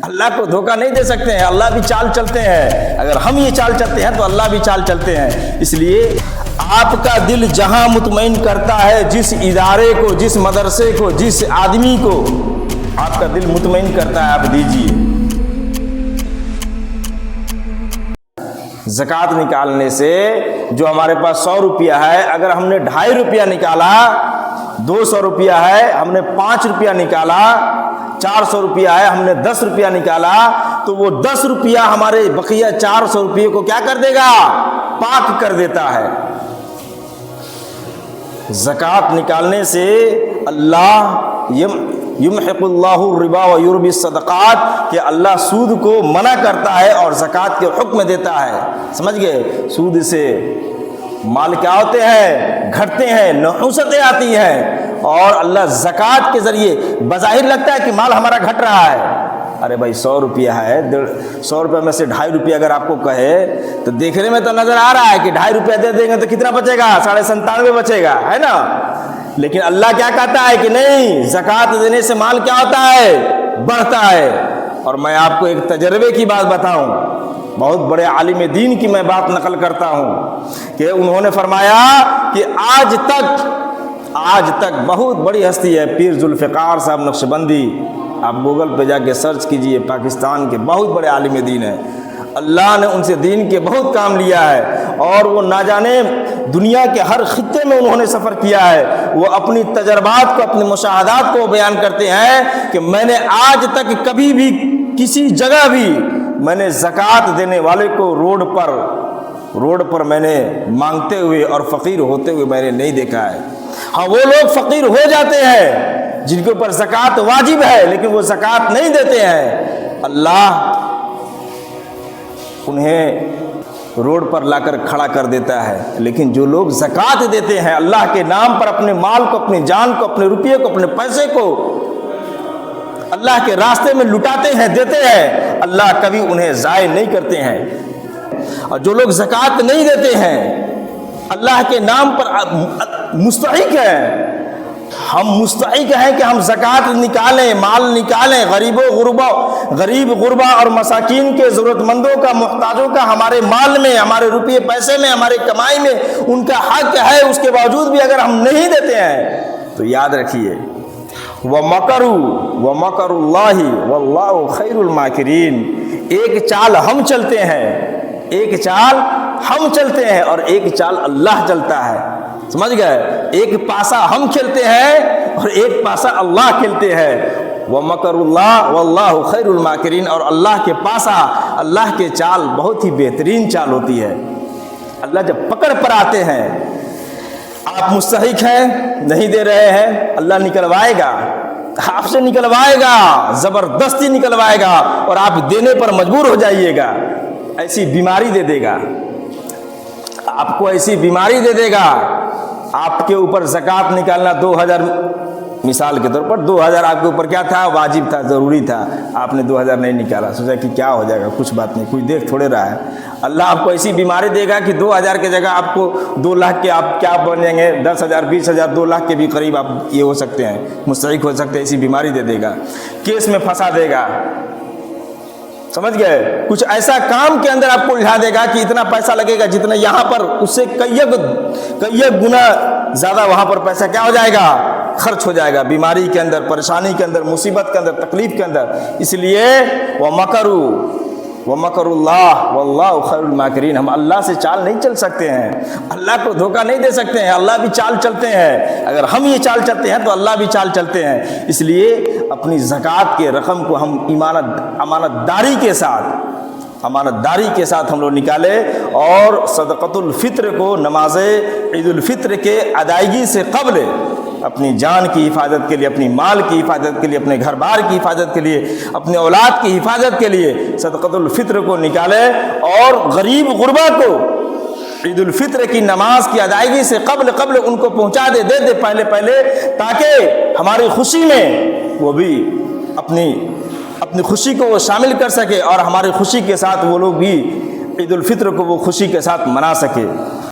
اللہ کو دھوکہ نہیں دے سکتے ہیں، اللہ بھی چال چلتے ہیں، اگر ہم یہ چال چلتے ہیں تو اللہ بھی چال چلتے ہیں۔ اس لیے آپ کا دل جہاں مطمئن کرتا ہے، جس ادارے کو، جس مدرسے کو، جس آدمی کو آپ کا دل مطمئن کرتا ہے، آپ دیجیے۔ زکوٰۃ نکالنے سے جو ہمارے پاس 100 روپیہ ہے، اگر ہم نے 2.5 روپیہ نکالا، 200 روپیہ ہے ہم نے 5 روپیہ نکالا، 400 روپیہ ہے ہم نے 10 روپیہ نکالا، تو وہ 10 روپیہ ہمارے بقیہ 400 روپیے کو کیا کر دے گا؟ پاک کر دیتا ہے۔ زکوٰۃ نکالنے سے اللہ یمحق اللہ الربا ویربی الصدقات، کہ اللہ سود کو منع کرتا ہے اور زکوٰۃ کے حکم دیتا ہے۔ سمجھ گئے؟ سود سے مال کیا ہوتے ہیں؟ گھٹتے ہیں، نحوستیں آتی ہیں، اور اللہ زکوٰۃ کے ذریعے بظاہر لگتا ہے کہ مال ہمارا گھٹ رہا ہے۔ ارے بھائی 100 روپیہ ہے، 100 روپے میں سے 2.5 روپیہ اگر آپ کو کہے تو دیکھنے میں تو نظر آ رہا ہے کہ 2.5 روپیہ دے دیں گے تو کتنا بچے گا؟ 97.5 بچے گا، ہے نا؟ لیکن اللہ کیا کہتا ہے کہ نہیں، زکوٰۃ دینے سے مال کیا ہوتا ہے؟ بڑھتا ہے۔ اور میں آپ کو ایک تجربے کی بات بتاؤں، بہت بڑے عالم دین کی میں بات نقل کرتا ہوں کہ انہوں نے فرمایا کہ آج تک بہت بڑی ہستی ہے پیر ذوالفقار صاحب نقشبندی، آپ گوگل پہ جا کے سرچ کیجئے، پاکستان کے بہت بڑے عالم دین ہیں، اللہ نے ان سے دین کے بہت کام لیا ہے، اور وہ نہ جانے دنیا کے ہر خطے میں انہوں نے سفر کیا ہے۔ وہ اپنی تجربات کو، اپنی مشاہدات کو بیان کرتے ہیں کہ میں نے آج تک کبھی بھی کسی جگہ بھی میں نے زکوٰۃ دینے والے کو روڈ پر میں نے مانگتے ہوئے اور فقیر ہوتے ہوئے میں نے نہیں دیکھا ہے۔ ہاں وہ لوگ فقیر ہو جاتے ہیں جن کے اوپر زکوٰۃ واجب ہے، لیکن وہ زکوٰۃ نہیں دیتے ہیں، اللہ انہیں روڈ پر لا کر کھڑا کر دیتا ہے۔ لیکن جو لوگ زکوٰۃ دیتے ہیں اللہ کے نام پر، اپنے مال کو، اپنی جان کو، اپنے روپیے کو، اپنے پیسے کو اللہ کے راستے میں لٹاتے ہیں، دیتے ہیں، اللہ کبھی انہیں ضائع نہیں کرتے ہیں۔ اور جو لوگ زکوٰۃ نہیں دیتے ہیں، اللہ کے نام پر مستحق ہیں، ہم مستحق ہیں کہ ہم زکوٰۃ نکالیں، مال نکالیں، غریب غربا اور مساکین کے ضرورت مندوں کا، محتاجوں کا ہمارے مال میں، ہمارے روپیے پیسے میں، ہمارے کمائی میں ان کا حق ہے، اس کے باوجود بھی اگر ہم نہیں دیتے ہیں تو یاد رکھیے وَمَكَرُوا اللَّهِ وَاللَّهُ خَيْرُ الْمَاكِرِينَ، ایک چال ہم چلتے ہیں اور ایک چال اللہ چلتا ہے۔ سمجھ گئے؟ ایک پاسا ہم کھیلتے ہیں اور ایک پاسا اللہ کھیلتے ہیں۔ وَمَكَرُوا اللَّهِ وَاللَّهُ خَيْرُ الْمَاكِرِينَ، اور اللہ کے پاسا، اللہ کے چال بہت ہی بہترین چال ہوتی ہے۔ اللہ جب پکڑ پر آتے ہیں، آپ مستحق ہیں، نہیں دے رہے ہیں، اللہ نکلوائے گا، آپ سے نکلوائے گا، زبردستی نکلوائے گا، اور آپ دینے پر مجبور ہو جائیے گا۔ ایسی بیماری دے دے گا، آپ کو ایسی بیماری دے دے گا، آپ کے اوپر زکوٰۃ نکالنا 2000، مثال کے طور پر 2000 آپ کے اوپر کیا تھا؟ واجب تھا، ضروری تھا، آپ نے 2000 نہیں نکالا، سوچا کہ کیا ہو جائے گا، کچھ بات نہیں، کوئی دیکھ تھوڑے رہا ہے۔ اللہ آپ کو ایسی بیماری دے گا کہ 2000 کی جگہ آپ کو 2 لاکھ کے آپ کیا بن جائیں گے، 10,000 20,000 2 لاکھ کے بھی قریب آپ یہ ہو سکتے ہیں، مستحق ہو سکتے ہیں، ایسی بیماری دے دے گا، کیس میں پھنسا دے گا۔ سمجھ گئے؟ کچھ ایسا کام کے اندر آپ کو الجھا دے گا کہ اتنا پیسہ لگے گا جتنا یہاں پر، اس سے کئی گنا زیادہ وہاں پر پیسہ کیا ہو جائے گا؟ خرچ ہو جائے گا، بیماری کے اندر، پریشانی کے اندر، مصیبت کے اندر، تکلیف کے اندر۔ اس لیے وَمَكَرُوا اللَّهِ وَاللَّهُ خَيْرُ الْمَاكِرِينَ، ہم اللہ سے چال نہیں چل سکتے ہیں، اللہ کو دھوکہ نہیں دے سکتے ہیں، اللہ بھی چال چلتے ہیں، اگر ہم یہ چال چلتے ہیں تو اللہ بھی چال چلتے ہیں۔ اس لیے اپنی زکوٰۃ کے رقم کو ہم امانت داری کے ساتھ ہم لوگ نکالے، اور صدقۃ الفطر کو نماز عید الفطر کے ادائیگی سے قبل اپنی جان کی حفاظت کے لیے، اپنی مال کی حفاظت کے لیے، اپنے گھر بار کی حفاظت کے لیے، اپنے اولاد کی حفاظت کے لیے صدقۃ الفطر کو نکالے، اور غریب غربا کو عید الفطر کی نماز کی ادائیگی سے قبل ان کو پہنچا دے پہلے، تاکہ ہماری خوشی میں وہ بھی اپنی خوشی کو وہ شامل کر سکے، اور ہماری خوشی کے ساتھ وہ لوگ بھی عید الفطر کو وہ خوشی کے ساتھ منا سکے۔